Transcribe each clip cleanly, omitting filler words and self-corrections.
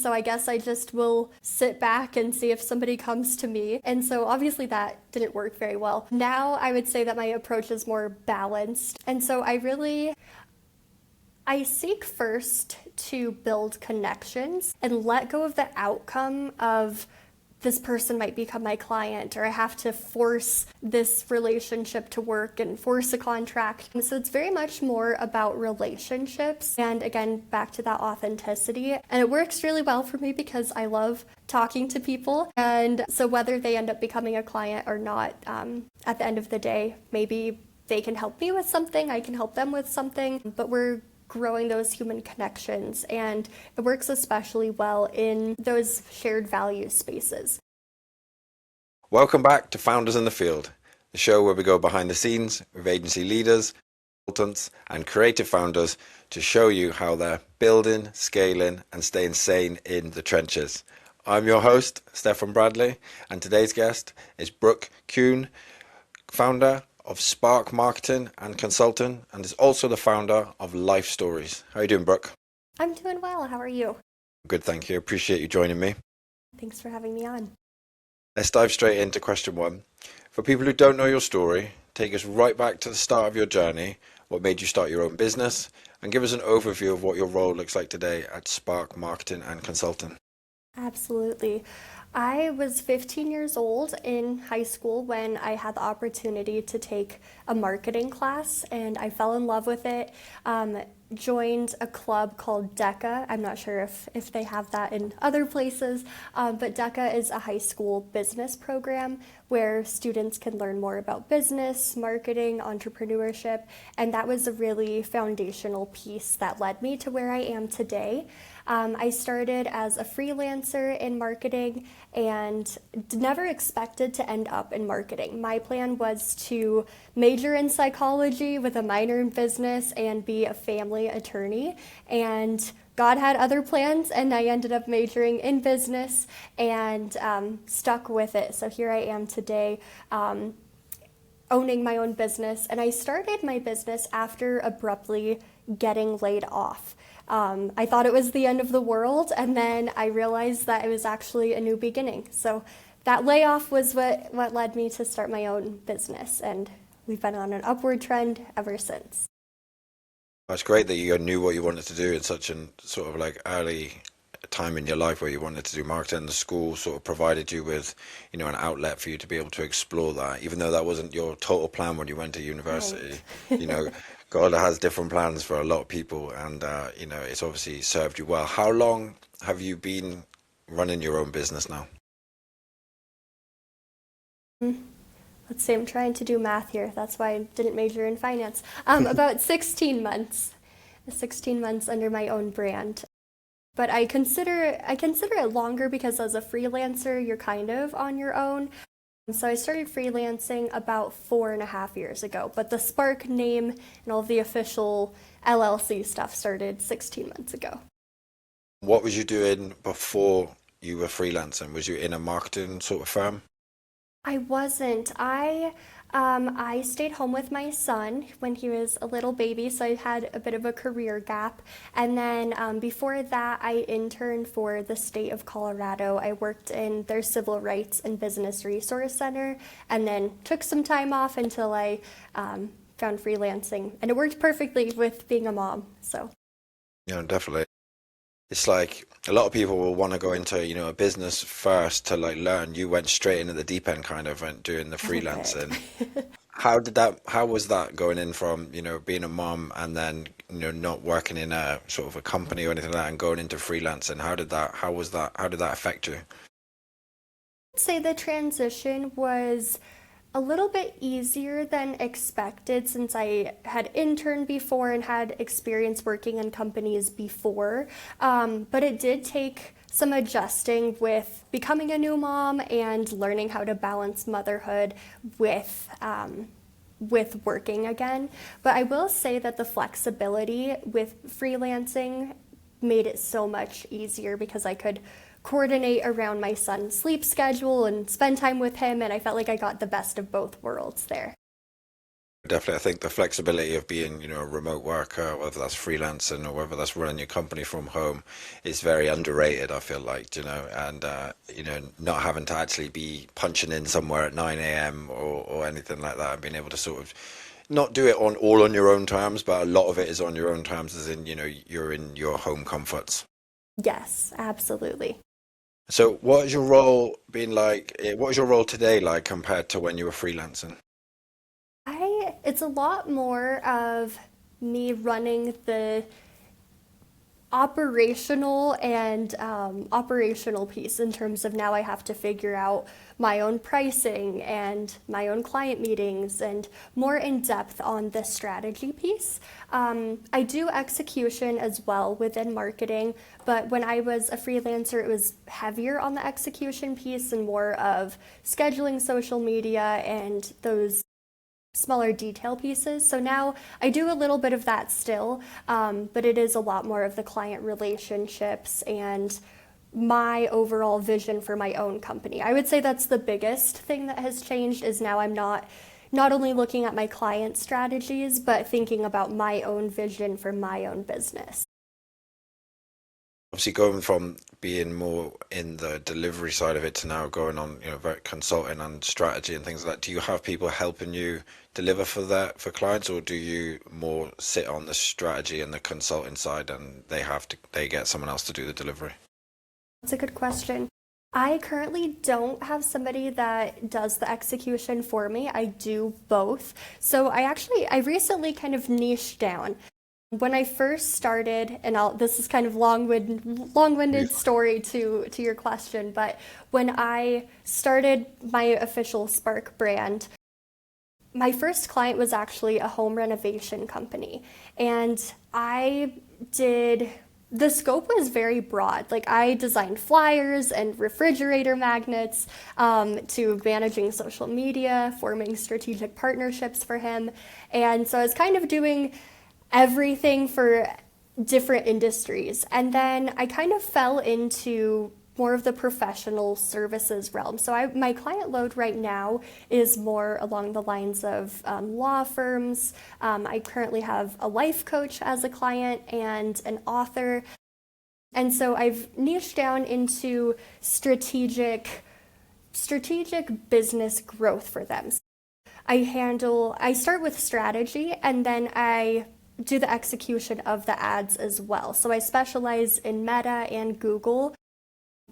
so I guess I just will sit back and see if somebody comes to me. And so obviously that didn't work very well. Now I would say that my approach is more balanced. And so I seek first to build connections and let go of the outcome of this person might become my client, or I have to force this relationship to work and force a contract. So it's very much more about relationships, and again, back to that authenticity. And it works really well for me because I love talking to people. And so whether they end up becoming a client or not, at the end of the day, maybe they can help me with something, I can help them with something, but we're growing those human connections, and it works especially well in those shared value spaces. Welcome back to Founders in the Field, the show where we go behind the scenes with agency leaders, consultants, and creative founders to show you how they're building, scaling, and staying sane in the trenches. I'm your host, Stefan Bradley, and today's guest is Brooke Kuhn, founder of Spark Marketing and Consulting, and is also the founder of Life Stories. How are you doing, Brooke? I'm doing well. How are you? Good, thank you. Appreciate you joining me. Thanks for having me on. Let's dive straight into question one. For people who don't know your story, take us right back to the start of your journey, what made you start your own business, and give us an overview of what your role looks like today at Spark Marketing and Consulting. Absolutely. I was 15 years old in high school when I had the opportunity to take a marketing class, and I fell in love with it. Joined a club called DECA. I'm not sure if they have that in other places, but DECA is a high school business program where students can learn more about business, marketing, entrepreneurship, and that was a really foundational piece that led me to where I am today. I started as a freelancer in marketing and never expected to end up in marketing. My plan was to major in psychology with a minor in business and be a family attorney. And God had other plans, and I ended up majoring in business and stuck with it. So here I am today, owning my own business. And I started my business after abruptly getting laid off. I thought it was the end of the world, and then I realized that it was actually a new beginning. So that layoff was what led me to start my own business, and we've been on an upward trend ever since. It's great that you knew what you wanted to do in such a sort of like early time in your life where you wanted to do marketing. The school sort of provided you with, an outlet for you to be able to explore that, even though that wasn't your total plan when you went to university. Right. God has different plans for a lot of people, and it's obviously served you well. How long have you been running your own business now? Let's see, I'm trying to do math here. That's why I didn't major in finance. About 16 months. 16 months under my own brand. But I consider it longer because as a freelancer, you're kind of on your own. So I started freelancing about 4.5 years ago, but the Spark name and all the official LLC stuff started 16 months ago. What was you doing before you were freelancing? Was you in a marketing sort of firm? I wasn't. I stayed home with my son when he was a little baby, so I had a bit of a career gap. And then before that, I interned for the state of Colorado. I worked in their Civil Rights and Business Resource Center, and then took some time off until I found freelancing. And it worked perfectly with being a mom. So. Yeah, definitely. It's like a lot of people will want to go into, a business first to like learn. You went straight into the deep end kind of and doing the freelancing. How was that going in from, being a mom and then, not working in a sort of a company or anything like that and going into freelancing? How did that affect you? I'd say the transition was a little bit easier than expected since I had interned before and had experience working in companies before. But it did take some adjusting with becoming a new mom and learning how to balance motherhood with working again. But I will say that the flexibility with freelancing made it so much easier because I could coordinate around my son's sleep schedule and spend time with him, and I felt like I got the best of both worlds there. Definitely, I think the flexibility of being, a remote worker, whether that's freelancing or whether that's running your company from home, is very underrated, I feel like, and, not having to actually be punching in somewhere at 9 a.m. or anything like that, and being able to sort of not do it all on your own terms, but a lot of it is on your own terms, as in, you're in your home comforts. Yes, absolutely. So what is your role been like? What is your role today like compared to when you were freelancing? It's a lot more of me running the operational piece in terms of now I have to figure out my own pricing and my own client meetings and more in depth on the strategy piece. I do execution as well within marketing, but when I was a freelancer, it was heavier on the execution piece and more of scheduling social media and those smaller detail pieces. So now I do a little bit of that still, but it is a lot more of the client relationships and my overall vision for my own company. I would say that's the biggest thing that has changed is now I'm not only looking at my client strategies, but thinking about my own vision for my own business. Obviously, going from being more in the delivery side of it to now going on, very consulting and strategy and things like that, do you have people helping you deliver for clients, or do you more sit on the strategy and the consulting side and they get someone else to do the delivery? That's a good question. I currently don't have somebody that does the execution for me. I do both. So I recently kind of niched down. When I first started, and this is kind of long-winded story to your question, but when I started my official Spark brand, my first client was actually a home renovation company, and the scope was very broad. Like I designed flyers and refrigerator magnets, to managing social media, forming strategic partnerships for him, and so I was kind of doing everything for different industries. And then I kind of fell into more of the professional services realm. So my client load right now is more along the lines of law firms. I currently have a life coach as a client and an author. And so I've niched down into strategic business growth for them. I start with strategy and then I do the execution of the ads as well. So I specialize in Meta and Google.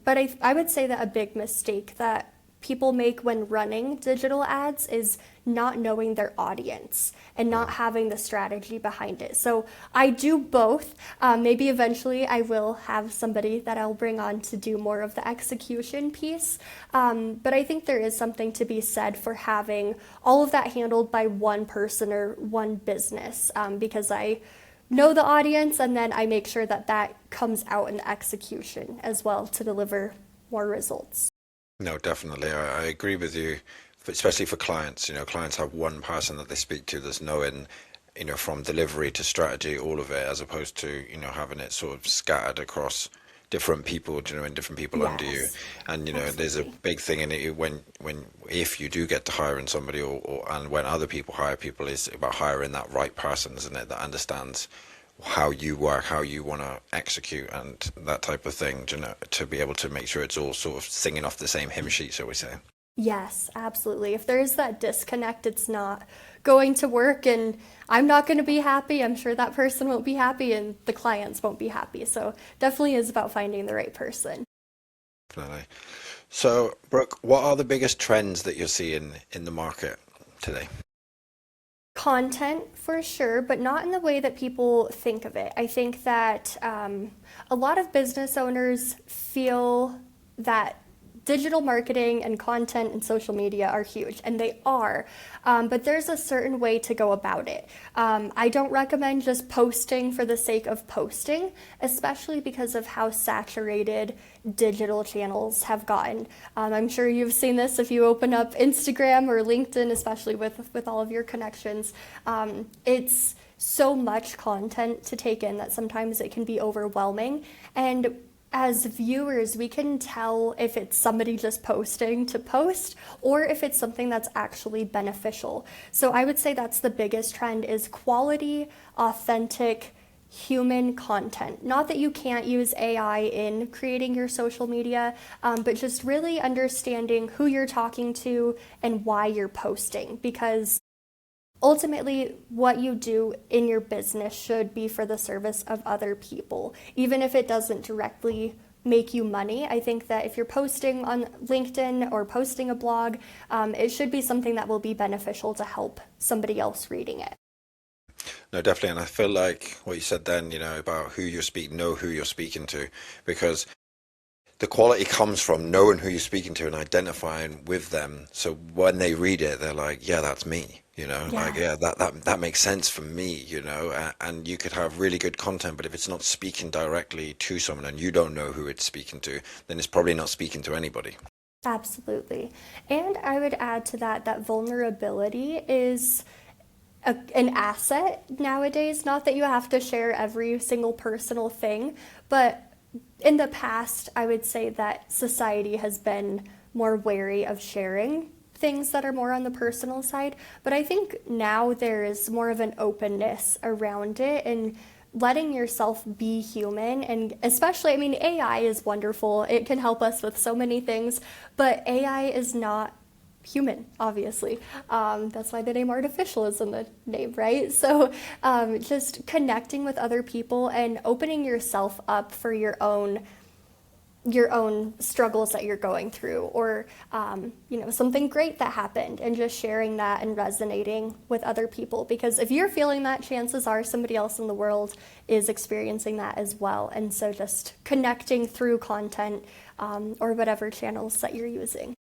But I would say that a big mistake that people make when running digital ads is not knowing their audience and not having the strategy behind it. So I do both. Maybe eventually I will have somebody that I'll bring on to do more of the execution piece. But I think there is something to be said for having all of that handled by one person or one business, because I know the audience and then I make sure that that comes out in the execution as well to deliver more results. No, definitely. I agree with you, especially for clients. Clients have one person that they speak to that's knowing, from delivery to strategy, all of it, as opposed to, having it sort of scattered across different people, and different people under you. Yes, And, there's a absolutely. big thing in it if you do get to hiring somebody and when other people hire people, it's about hiring that right person, isn't it? That understands how you work, how you want to execute, and that type of thing, to be able to make sure it's all sort of singing off the same hymn sheet, shall we say. Yes, absolutely. If there's that disconnect, it's not going to work, and I'm not going to be happy. I'm sure that person won't be happy, and the clients won't be happy. So definitely is about finding the right person. Definitely. So, Brooke, what are the biggest trends that you're seeing in the market today? Content for sure, but not in the way that people think of it. I think that a lot of business owners feel that digital marketing and content and social media are huge, and they are, but there's a certain way to go about it. I don't recommend just posting for the sake of posting, especially because of how saturated digital channels have gotten. I'm sure you've seen this if you open up Instagram or LinkedIn, especially with all of your connections. It's so much content to take in that sometimes it can be overwhelming. And as viewers, we can tell if it's somebody just posting to post or if it's something that's actually beneficial. So I would say that's the biggest trend is quality, authentic, human content. Not that you can't use AI in creating your social media, but just really understanding who you're talking to and why you're posting, because ultimately what you do in your business should be for the service of other people, even if it doesn't directly make you money. I think that if you're posting on LinkedIn or posting a blog, it should be something that will be beneficial to help somebody else reading it. No, definitely. And I feel like what you said then, about who you're speaking, know who you're speaking to, because the quality comes from knowing who you're speaking to and identifying with them. So when they read it, they're like, yeah, that's me, like, yeah, that makes sense for me, and you could have really good content, but if it's not speaking directly to someone and you don't know who it's speaking to, then it's probably not speaking to anybody. Absolutely. And I would add to that that vulnerability is an asset nowadays. Not that you have to share every single personal thing, but in the past, I would say that society has been more wary of sharing things that are more on the personal side. But I think now there is more of an openness around it and letting yourself be human. And especially, I mean, AI is wonderful. It can help us with so many things, but AI is not human, obviously. That's why the name artificial is in the name, right? So just connecting with other people and opening yourself up for your own struggles that you're going through, or something great that happened, and just sharing that and resonating with other people, because if you're feeling that, chances are somebody else in the world is experiencing that as well. And so just connecting through content, or whatever channels that you're using.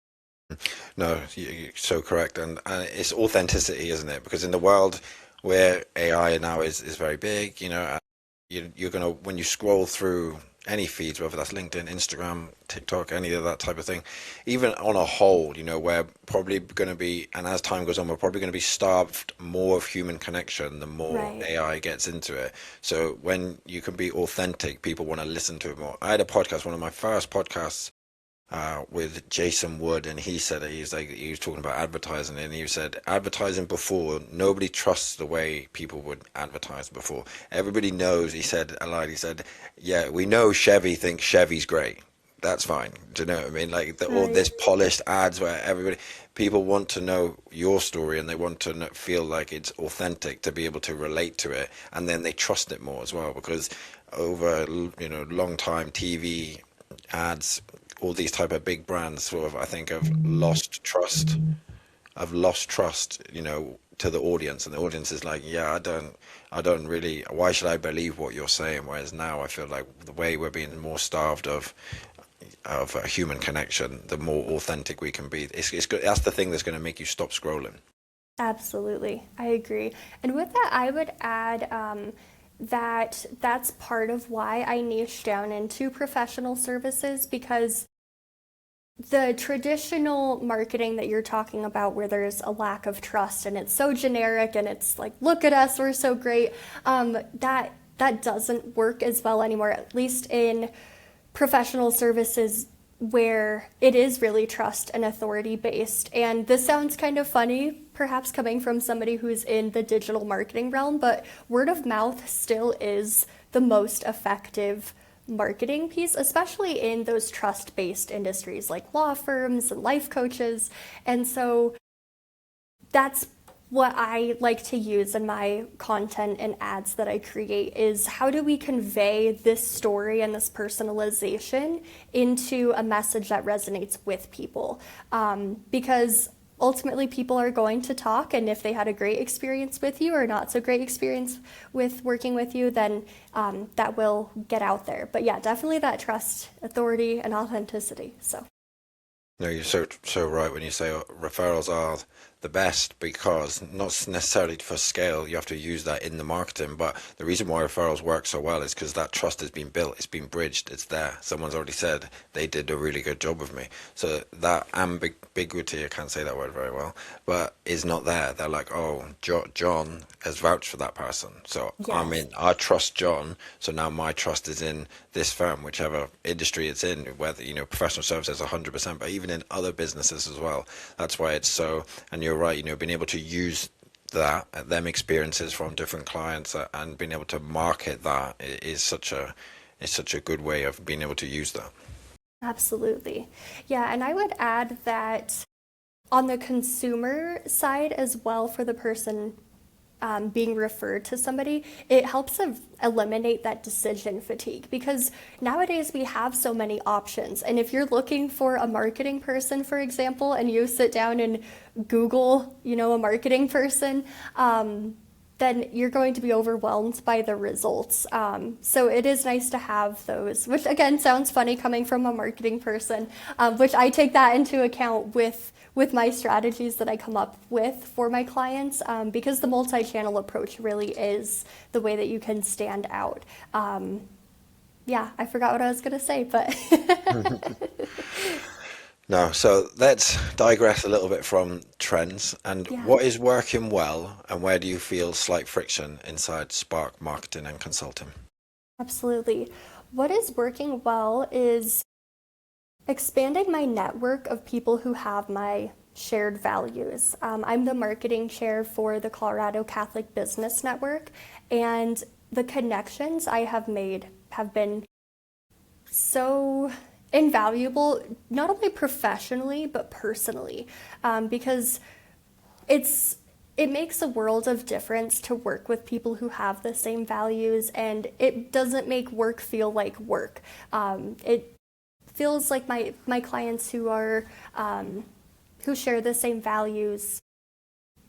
No, you're so correct, and it's authenticity, isn't it? Because in the world where AI now is very big, you're gonna, when you scroll through any feeds, whether that's LinkedIn, Instagram, TikTok, any of that type of thing, even on a whole, we're probably going to be, and as time goes on, we're probably going to be starved more of human connection the more Right. AI gets into it. So when you can be authentic, people want to listen to it more. I had a podcast, one of my first podcasts, with Jason Wood, and he said he was talking about advertising, and he said advertising before, nobody trusts the way people would advertise before. Everybody knows. He said, yeah, we know Chevy thinks Chevy's great. That's fine. Do you know what I mean? Like all Right. this polished ads where people want to know your story, and they want to feel like it's authentic to be able to relate to it, and then they trust it more as well, because over long time TV ads, all these type of big brands sort of, I think, have lost trust. To the audience, and the audience is like, yeah, I don't really. Why should I believe what you're saying? Whereas now, I feel like the way we're being more starved of a human connection, the more authentic we can be. It's good. That's the thing that's going to make you stop scrolling. Absolutely, I agree. And with that, I would add that that's part of why I niche down into professional services, because the traditional marketing that you're talking about, where there's a lack of trust and it's so generic and it's like, look at us, we're so great, that doesn't work as well anymore, at least in professional services where it is really trust and authority based. And this sounds kind of funny, perhaps coming from somebody who's in the digital marketing realm, but word of mouth still is the most effective marketing piece, especially in those trust-based industries like law firms and life coaches. And so that's what I like to use in my content and ads that I create, is how do we convey this story and this personalization into a message that resonates with people? Because ultimately people are going to talk, and if they had a great experience with you or not so great experience with working with you, then that will get out there. But yeah, definitely that trust, authority, and authenticity. So No, you're so right when you say referrals are the best, because not necessarily for scale, you have to use that in the marketing, but the reason why referrals work so well is because that trust has been built, it's been bridged, it's there. Someone's already said they did a really good job with me. So that ambiguity, I can't say that word very well, but is not there. They're like, oh, John has vouched for that person. So Yes. I trust John. So now my trust is in this firm, whichever industry it's in, whether, professional services 100%, but even in other businesses as well. That's why it's so, and you're right, being able to use them experiences from different clients, and being able to market that is such a good way of being able to use that. Absolutely. Yeah, and I would add that on the consumer side as well, for the person being referred to somebody, it helps eliminate that decision fatigue, because nowadays we have so many options. And if you're looking for a marketing person, for example, and you sit down and Google, a marketing person, then you're going to be overwhelmed by the results. So it is nice to have those, which again sounds funny coming from a marketing person, which I take that into account with my strategies that I come up with for my clients, because the multi-channel approach really is the way that you can stand out. Yeah, I forgot what I was going to say, but No, so let's digress a little bit from trends and yeah, what is working well, and where do you feel slight friction inside Spark marketing and consulting? absolutely. What is working well is expanding my network of people who have my shared values. I'm the marketing chair for the Colorado Catholic Business Network, and the connections I have made have been so invaluable, not only professionally but personally, because it's it makes a world of difference to work with people who have the same values, and it doesn't make work feel like work. It feels like my clients who share the same values,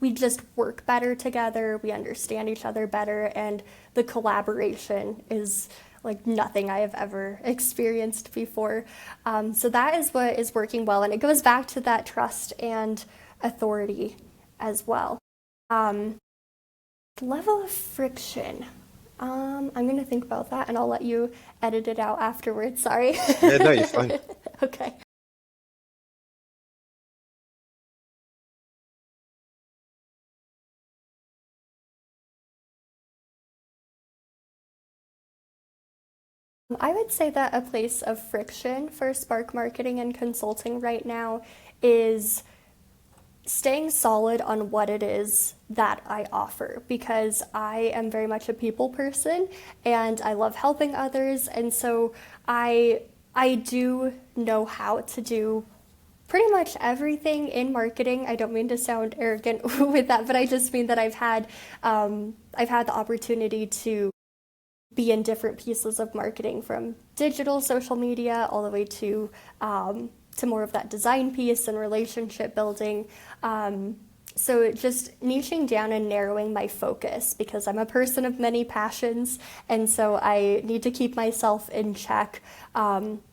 we just work better together, we understand each other better, and the collaboration is like nothing I have ever experienced before. So that is what is working well, and it goes back to that trust and authority as well. Um, Level of friction. I'm going to think about that, and I'll let you edit it out afterwards. Sorry. Yeah, no, you're fine. Okay. I would say that a place of friction for Spark Marketing and Consulting right now is staying solid on what it is that I offer, because I am very much a people person and I love helping others, and so I do know how to do pretty much everything in marketing. I don't mean to sound arrogant with that, but I just mean that I've had the opportunity to be in different pieces of marketing, from digital social media all the way to more of that design piece and relationship building. So just niching down and narrowing my focus, because I'm a person of many passions, and so I need to keep myself in check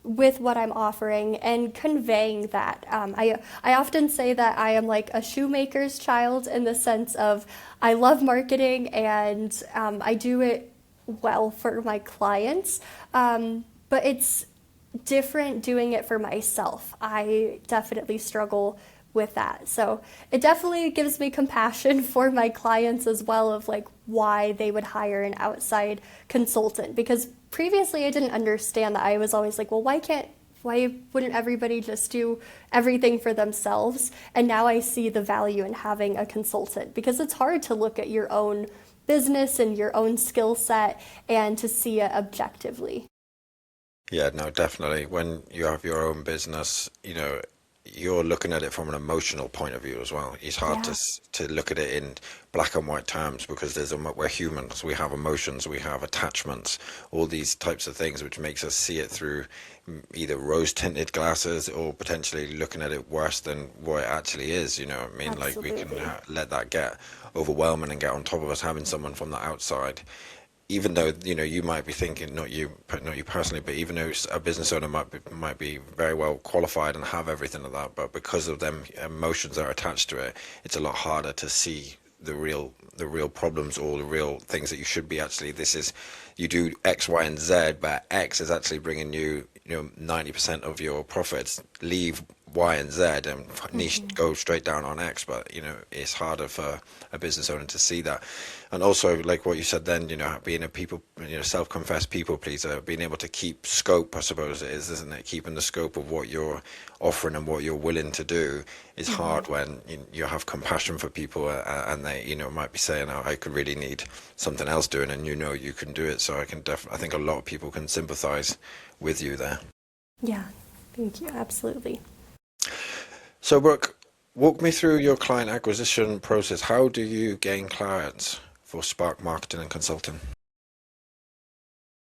with what I'm offering and conveying that. I often say that I am like a shoemaker's child, in the sense of I love marketing and I do it well for my clients, but it's different doing it for myself. I definitely struggle with that. So it definitely gives me compassion for my clients as well, of like why they would hire an outside consultant, because previously I didn't understand that. I was always like, well, why wouldn't everybody just do everything for themselves? And now I see the value in having a consultant, because it's hard to look at your own business and your own skill set and to see it objectively. Yeah, no, definitely. When you have your own business, you're looking at it from an emotional point of view as well. It's hard Yeah, to look at it in black and white terms, because we're humans. We have emotions, we have attachments, all these types of things, which makes us see it through either rose-tinted glasses or potentially looking at it worse than what it actually is. You know what I mean? Like we can absolutely. let that get overwhelming and get on top of us, having someone from the outside even though, you know, you might be thinking, not you personally, but even though a business owner might be very well qualified and have everything of that, but because of them emotions that are attached to it, it's a lot harder to see the real problems or the real things that you should be actually. This is, you do X, Y, and Z, but X is actually bringing you, you know, 90% of your profits. Leave Y and Z and niche, go straight down on X. But, you know, it's harder for a business owner to see that. And also, like what you said then, you know, being a people, you know, self-confessed people pleaser, being able to keep scope, I suppose it is, isn't it? Keeping the scope of what you're offering and what you're willing to do is hard when you have compassion for people and they, you know, might be saying, oh, I could really need something else doing, and you know you can do it. So I think a lot of people can sympathize with you there. Yeah, thank you. Absolutely. So Brooke, walk me through your client acquisition process. How do you gain clients for Spark Marketing and Consulting?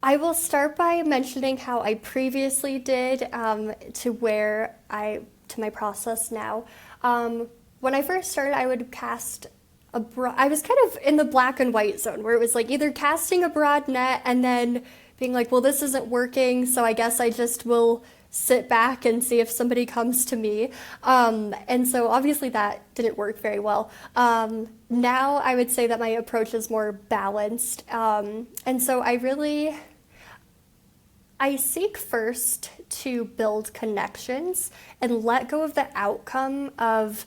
I will start by mentioning how I previously did to my process now. When I first started, I would cast I was kind of in the black and white zone where it was like either casting a broad net and then being like, well, this isn't working, so I guess I just will sit back and see if somebody comes to me. And so obviously that didn't work very well. Now I would say that my approach is more balanced. And so I seek first to build connections and let go of the outcome of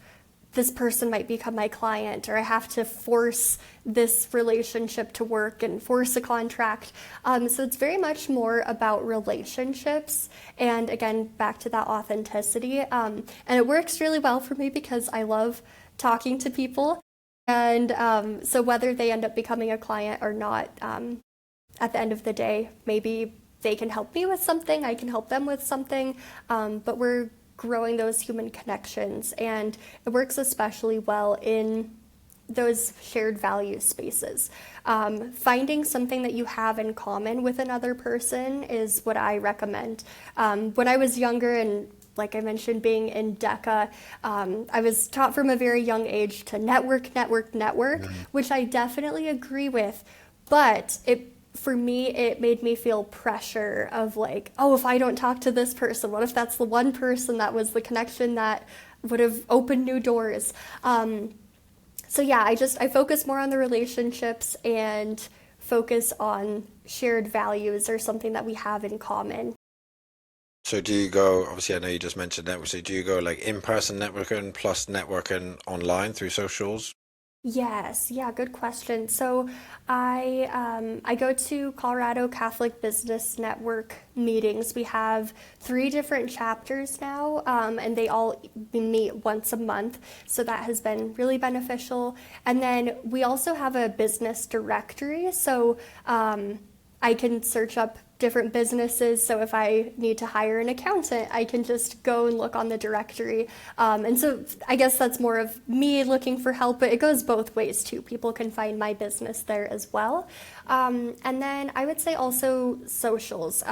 this person might become my client, or I have to force this relationship to work and force a contract. So it's very much more about relationships. And again, back to that authenticity. And it works really well for me because I love talking to people. And so whether they end up becoming a client or not, at the end of the day, maybe they can help me with something, I can help them with something, but we're growing those human connections, and it works especially well in those shared value spaces. Finding something that you have in common with another person is what I recommend. When I was younger, and like I mentioned, being in DECA, I was taught from a very young age to network, which I definitely agree with, but for me, it made me feel pressure of like, oh, if I don't talk to this person, what if that's the one person that was the connection that would have opened new doors? So yeah, I focus more on the relationships and focus on shared values or something that we have in common. So do you go, obviously I know you just mentioned network, so do you go like in-person networking plus networking online through socials? Yes, yeah, good question. So I go to Colorado Catholic Business Network meetings. We have 3 different chapters now, and they all meet once a month. So that has been really beneficial. And then we also have a business directory. So I can search up different businesses. So if I need to hire an accountant, I can just go and look on the directory. And so I guess that's more of me looking for help, but it goes both ways too. People can find my business there as well. And then I would say also socials.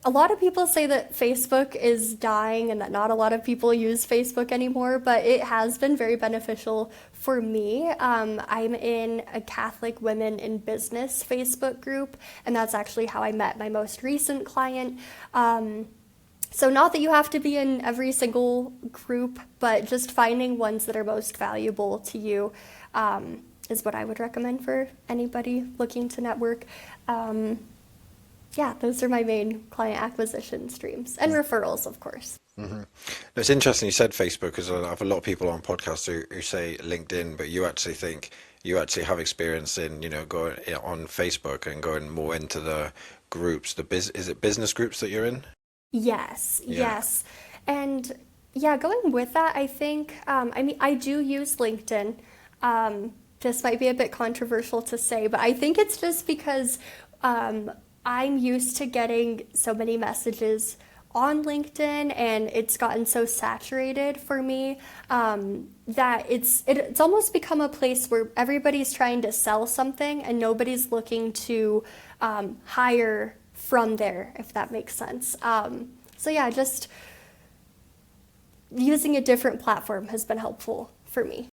A lot of people say that Facebook is dying and that not a lot of people use Facebook anymore, but it has been very beneficial for me. I'm in a Catholic Women in Business Facebook group, and that's actually how I met my most recent client. So not that you have to be in every single group, but just finding ones that are most valuable to you is what I would recommend for anybody looking to network. Yeah, those are my main client acquisition streams, and referrals, of course. It's interesting you said Facebook, because I have a lot of people on podcasts who say LinkedIn, but you actually have experience in, you know, going on Facebook and going more into the groups. Is it business groups that you're in? Yes, Yeah. yes. And yeah, going with that, I think, I do use LinkedIn. This might be a bit controversial to say, but I think it's just because I'm used to getting so many messages on LinkedIn, and it's gotten so saturated for me that it's almost become a place where everybody's trying to sell something and nobody's looking to hire from there, if that makes sense. So yeah, just using a different platform has been helpful for me.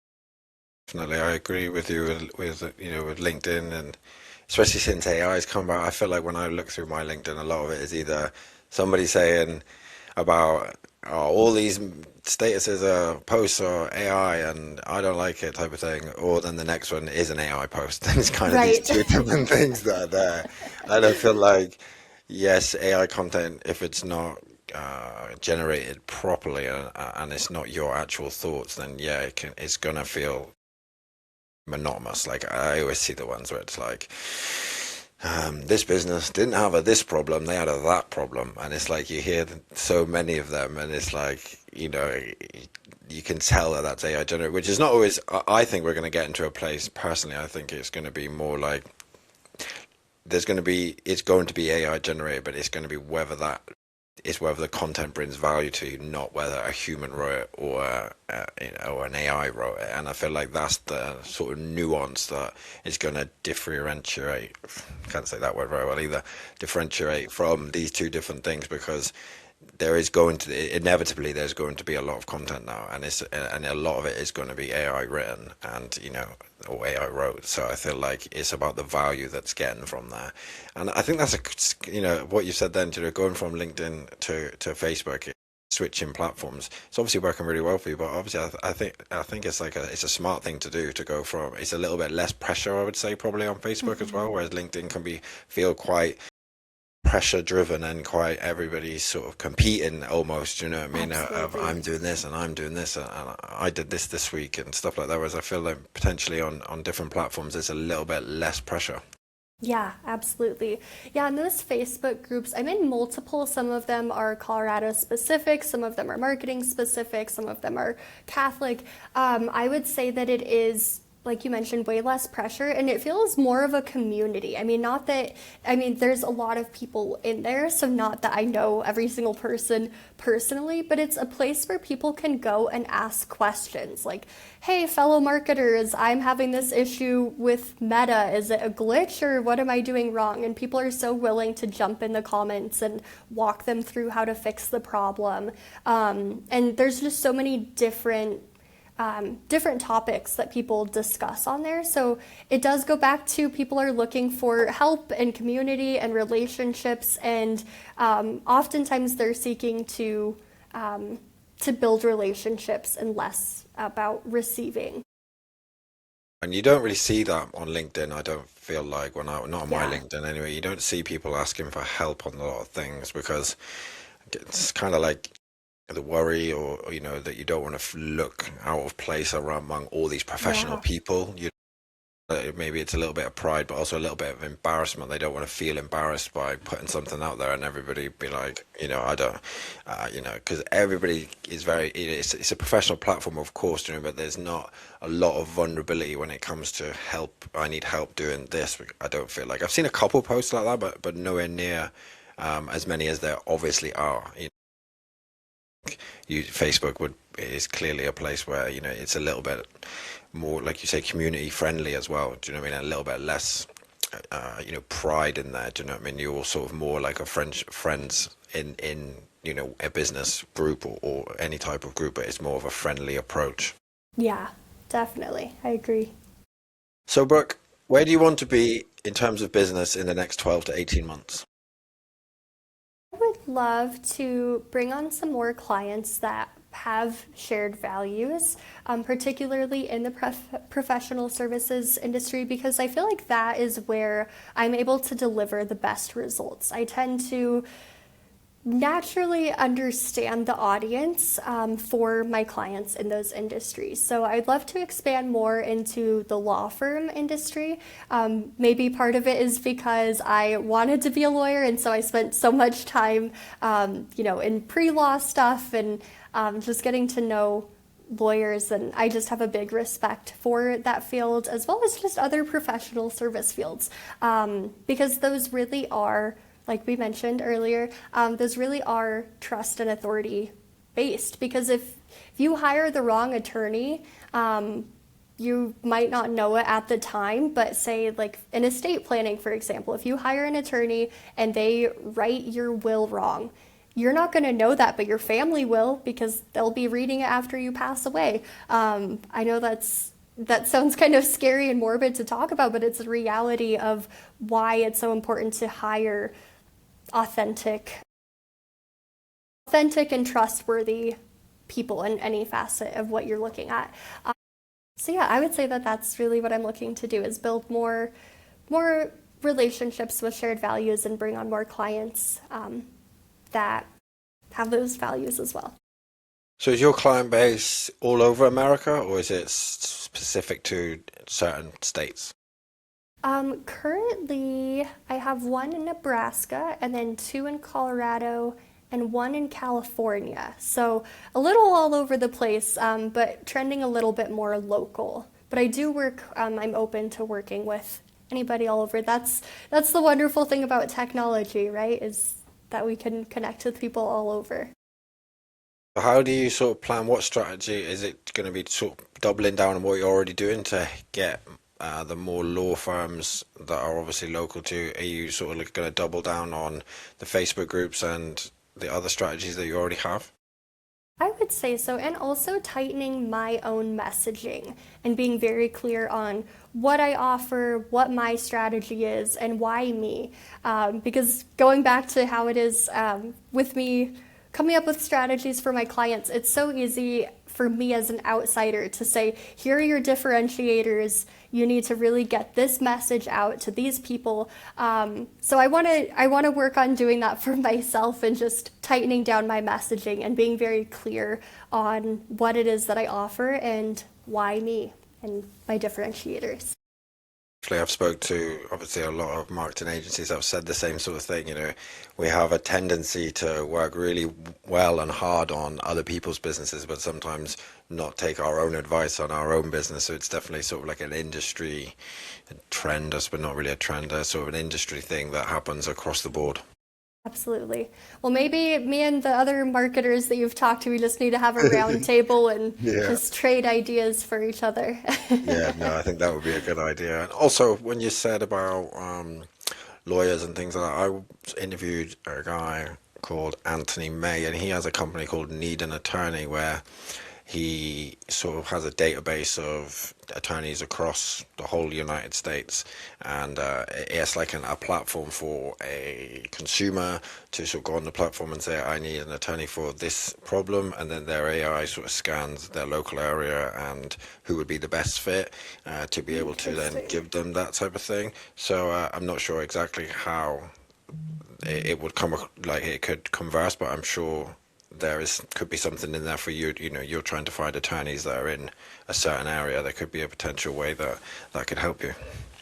Definitely, I agree with you with LinkedIn, and especially since AI has come about, I feel like when I look through my LinkedIn, a lot of it is either somebody saying about all these statuses are posts or AI and I don't like it type of thing, or then the next one is an AI post. And it's kind of these Right. two different things that are there. And I feel like, yes, AI content, if it's not generated properly and it's not your actual thoughts, then yeah, it's gonna feel monotonous. Like I always see the ones where it's like, this business didn't have this problem, they had that problem, and it's like you hear so many of them, and it's like you can tell that that's AI generated, which is not always. I think we're going to get into a place. Personally, I think it's going to be more like it's going to be AI generated, but it's going to be whether the content brings value to you, not whether a human wrote it or or an AI wrote it. And I feel like that's the sort of nuance that is going to differentiate. Can't say that word very well either. Differentiate from these two different things, because there is going to inevitably there's going to be a lot of content now, and a lot of it is going to be AI written and or AI wrote. So I feel like it's about the value that's getting from there, and I think that's what you said then, going from LinkedIn to Facebook, switching platforms. It's obviously working really well for you, but obviously I think it's like it's a smart thing to do to go from. It's a little bit less pressure, I would say, probably on Facebook as well, whereas LinkedIn can feel quite pressure driven and quite everybody's sort of competing almost, you know what I mean, of Absolutely. I'm doing this and I'm doing this and I did this week and stuff like that, whereas I feel like potentially on different platforms there's a little bit less pressure. Yeah, absolutely. Yeah, and those Facebook groups, I'm in multiple. Some of them are Colorado specific, some of them are marketing specific, some of them are Catholic. I would say that it is, like you mentioned, way less pressure, and it feels more of a community. I mean, not that, I mean, there's a lot of people in there, so not that I know every single person personally, but it's a place where people can go and ask questions like, hey, fellow marketers, I'm having this issue with Meta. Is it a glitch or what am I doing wrong? And people are so willing to jump in the comments and walk them through how to fix the problem. And there's just so many different topics that people discuss on there. So it does go back to people are looking for help and community and relationships, and oftentimes they're seeking to build relationships and less about receiving. And you don't really see that on LinkedIn. I don't feel like not on my Yeah. LinkedIn anyway, you don't see people asking for help on a lot of things, because it's kind of like the worry, or that you don't want to look out of place around among all these professional Yeah. people. Maybe it's a little bit of pride, but also a little bit of embarrassment. They don't want to feel embarrassed by putting something out there and everybody be like, I don't, because everybody is it's a professional platform, of course, but there's not a lot of vulnerability when it comes to help. I need help doing this. I don't feel like I've seen a couple posts like that, but nowhere near as many as there obviously are. Facebook is clearly a place where it's a little bit more, like you say, community friendly as well. Do you know what I mean? A little bit less, pride in there. Do you know what I mean? You're all sort of more like a friends in a business group, or any type of group, but it's more of a friendly approach. Yeah, definitely. I agree. So, Brooke, where do you want to be in terms of business in the next 12 to 18 months? I would love to bring on some more clients that have shared values, particularly in the professional services industry, because I feel like that is where I'm able to deliver the best results. I tend to naturally understand the audience for my clients in those industries. So I'd love to expand more into the law firm industry. Maybe part of it is because I wanted to be a lawyer, and so I spent so much time, in pre-law stuff and just getting to know lawyers, and I just have a big respect for that field, as well as just other professional service fields, because those really are, like we mentioned earlier, those really are trust and authority based. Because if you hire the wrong attorney, you might not know it at the time, but say like in estate planning, for example, if you hire an attorney and they write your will wrong, you're not going to know that, but your family will, because they'll be reading it after you pass away. I know that's that sounds kind of scary and morbid to talk about, but it's a reality of why it's so important to hire authentic and trustworthy people in any facet of what you're looking at. So yeah, I would say that that's really what I'm looking to do, is build more relationships with shared values and bring on more clients that have those values as well. So is your client base all over America, or is it specific to certain states? Currently, I have one in Nebraska and then two in Colorado and one in California. So a little all over the place, but trending a little bit more local. But I do work, I'm open to working with anybody all over. That's the wonderful thing about technology, right? Is that we can connect with people all over. How do you sort of plan, what strategy is it going to be, sort of doubling down on what you're already doing to get the more law firms that are obviously local to you? Are you sort of going to double down on the Facebook groups and the other strategies that you already have? I would say so, and also tightening my own messaging and being very clear on what I offer, what my strategy is, and why me. Because going back to how it is with me coming up with strategies for my clients, it's so easy for me as an outsider to say, here are your differentiators. You need to really get this message out to these people. So I want to work on doing that for myself and just tightening down my messaging and being very clear on what it is that I offer and why me and my differentiators. Actually, I've spoke to obviously a lot of marketing agencies. I've said the same sort of thing. You know, we have a tendency to work really well and hard on other people's businesses, but sometimes not take our own advice on our own business. So it's definitely sort of like an industry trend, but not really a trend, sort of an industry thing that happens across the board. Absolutely. Well, maybe me and the other marketers that you've talked to, we just need to have a round table and Yeah. just trade ideas for each other. Yeah, no, I think that would be a good idea. And also, when you said about lawyers and things like that, I interviewed a guy called Anthony May, and he has a company called Need an Attorney, where he sort of has a database of attorneys across the whole United States, and it's like a platform for a consumer to sort of go on the platform and say, I need an attorney for this problem, and then their AI sort of scans their local area and who would be the best fit to be able to then give them that type of thing. So I'm not sure exactly how it would come, like it could converse, but I'm sure could be something in there for you. You know, you're trying to find attorneys that are in a certain area. There could be a potential way that could help you.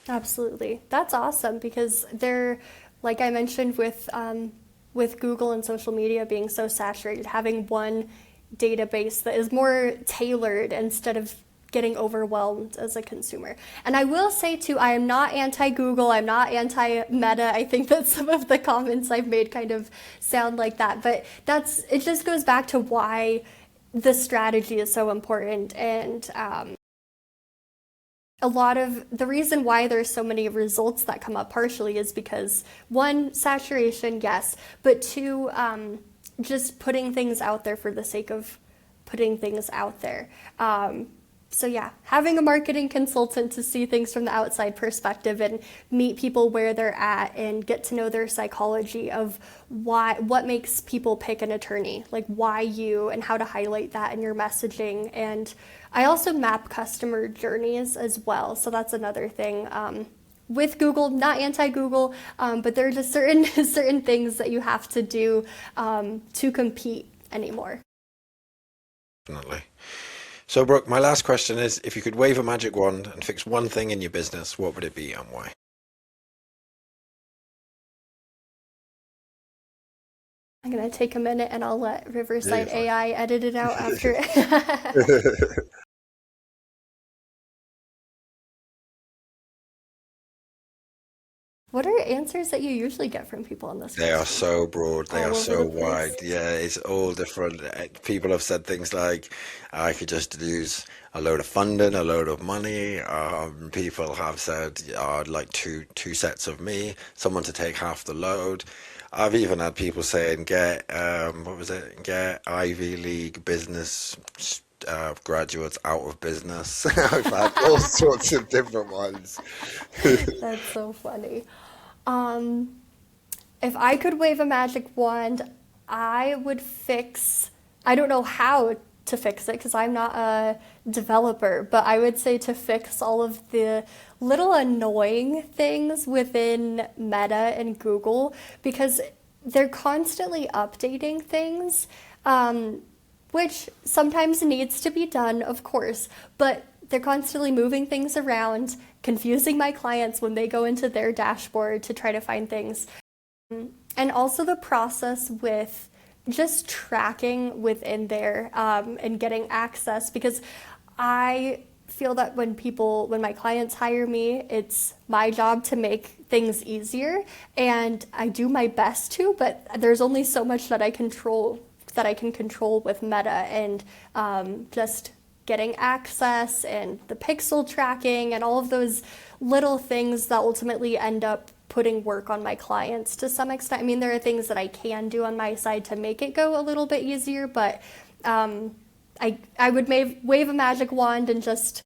Absolutely. That's awesome because they're, like I mentioned, with Google and social media being so saturated, having one database that is more tailored instead of getting overwhelmed as a consumer. And I will say too, I am not anti-Google, I'm not anti-Meta. I think that some of the comments I've made kind of sound like that, but it just goes back to why the strategy is so important. And a lot of the reason why there's so many results that come up partially is because, one, saturation, yes, but two, just putting things out there for the sake of putting things out there. So yeah, having a marketing consultant to see things from the outside perspective and meet people where they're at and get to know their psychology of what makes people pick an attorney, like why you, and how to highlight that in your messaging. And I also map customer journeys as well. So that's another thing. With Google, not anti-Google, but there are just certain things that you have to do to compete anymore. Definitely. So, Brooke, my last question is, if you could wave a magic wand and fix one thing in your business, what would it be and why? I'm going to take a minute and I'll let Riverside AI edit it out after. What are answers that you usually get from people on this They are question? so broad, they All are over so the wide. place. Yeah, it's all different. People have said things like, I could just use a load of funding, a load of money. People have said, I'd like two sets of me, someone to take half the load. I've even had people saying, get Ivy League business graduates out of business. I've had all sorts of different ones. That's so funny. Um, if I could wave a magic wand, I would fix, I don't know how to fix it because I'm not a developer, but I would say to fix all of the little annoying things within Meta and Google because they're constantly updating things, which sometimes needs to be done, of course, but they're constantly moving things around, confusing my clients when they go into their dashboard to try to find things. And also the process with just tracking within there and getting access because I feel that when my clients hire me, it's my job to make things easier and I do my best to, but there's only so much that I can control with Meta and just getting access and the pixel tracking and all of those little things that ultimately end up putting work on my clients to some extent. I mean, there are things that I can do on my side to make it go a little bit easier, but I would wave a magic wand and just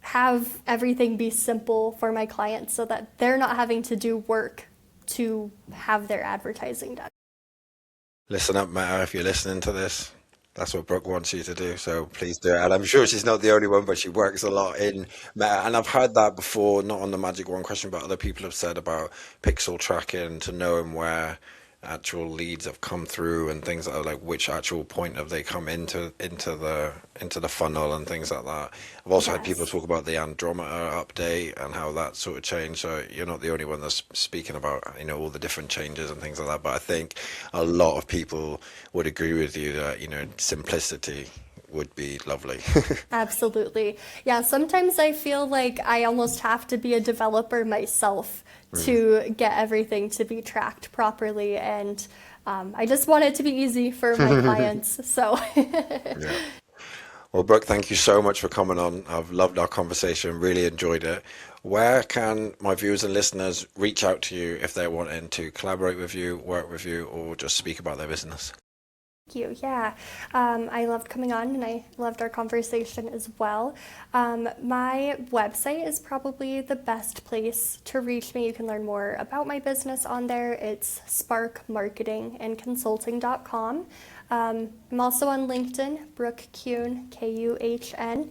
have everything be simple for my clients so that they're not having to do work to have their advertising done. Listen up, Meta, if you're listening to this. That's what Brooke wants you to do, so please do it. And I'm sure she's not the only one, but she works a lot in Meta. And I've heard that before, not on the Magic One question, but other people have said about pixel tracking to knowing where actual leads have come through and things like which actual point have they come into the funnel and things like that. I've also had people talk about the Andromeda update and how that sort of changed. So you're not the only one that's speaking about all the different changes and things like that. But I think a lot of people would agree with you that simplicity would be lovely. Absolutely. Yeah, sometimes I feel like I almost have to be a developer myself to get everything to be tracked properly. And I just want it to be easy for my clients. So, Yeah. Well, Brooke, thank you so much for coming on. I've loved our conversation, really enjoyed it. Where can my viewers and listeners reach out to you if they're wanting to collaborate with you, work with you, or just speak about their business? Thank you. Yeah, I loved coming on and I loved our conversation as well. My website is probably the best place to reach me. You can learn more about my business on there. It's sparkmarketingandconsulting.com. I'm also on LinkedIn, Brooke Kuhn, Kuhn.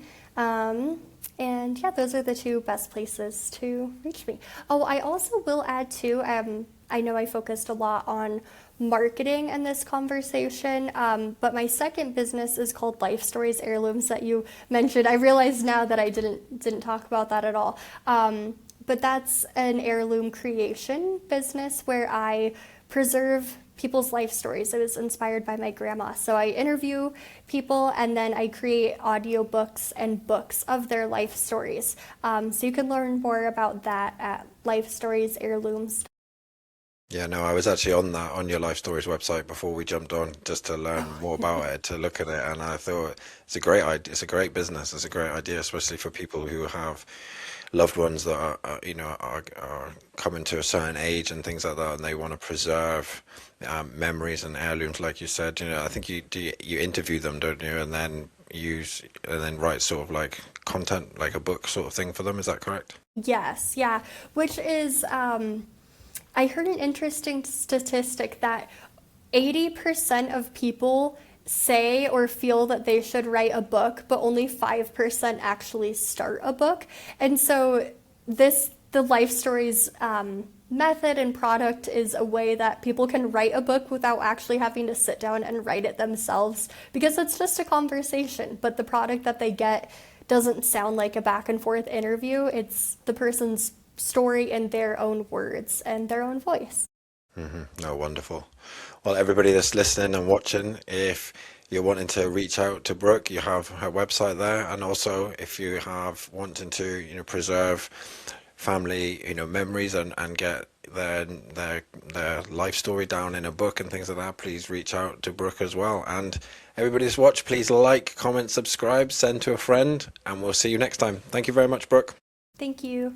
And yeah, those are the two best places to reach me. Oh, I also will add too, I know I focused a lot on marketing in this conversation, but my second business is called Life Stories Heirlooms that you mentioned. I realize now that I didn't talk about that at all. But that's an heirloom creation business where I preserve people's life stories. It was inspired by my grandma. So I interview people and then I create audiobooks and books of their life stories. So you can learn more about that at Life Stories Heirlooms. Yeah, no, I was actually on your Life Stories website before we jumped on just to learn more about it, to look at it, and I thought it's a great idea. It's a great business. It's a great idea, especially for people who have loved ones that are coming to a certain age and things like that, and they want to preserve memories and heirlooms, like you said. I think you interview them, don't you, and then write sort of like content, like a book sort of thing for them. Is that correct? Yes, yeah, which is. I heard an interesting statistic that 80% of people say or feel that they should write a book, but only 5% actually start a book. And so the Life Stories method and product is a way that people can write a book without actually having to sit down and write it themselves, because it's just a conversation, but the product that they get doesn't sound like a back and forth interview. It's the person's story in their own words and their own voice. No, wonderful. Well, everybody that's listening and watching, if you're wanting to reach out to Brooke, you have her website there, and also if you have wanting to preserve family memories and get their life story down in a book and things like that, please reach out to Brooke as well. And everybody that's watched, please like, comment, subscribe, send to a friend, and we'll see you next time. Thank you very much, Brooke. Thank you.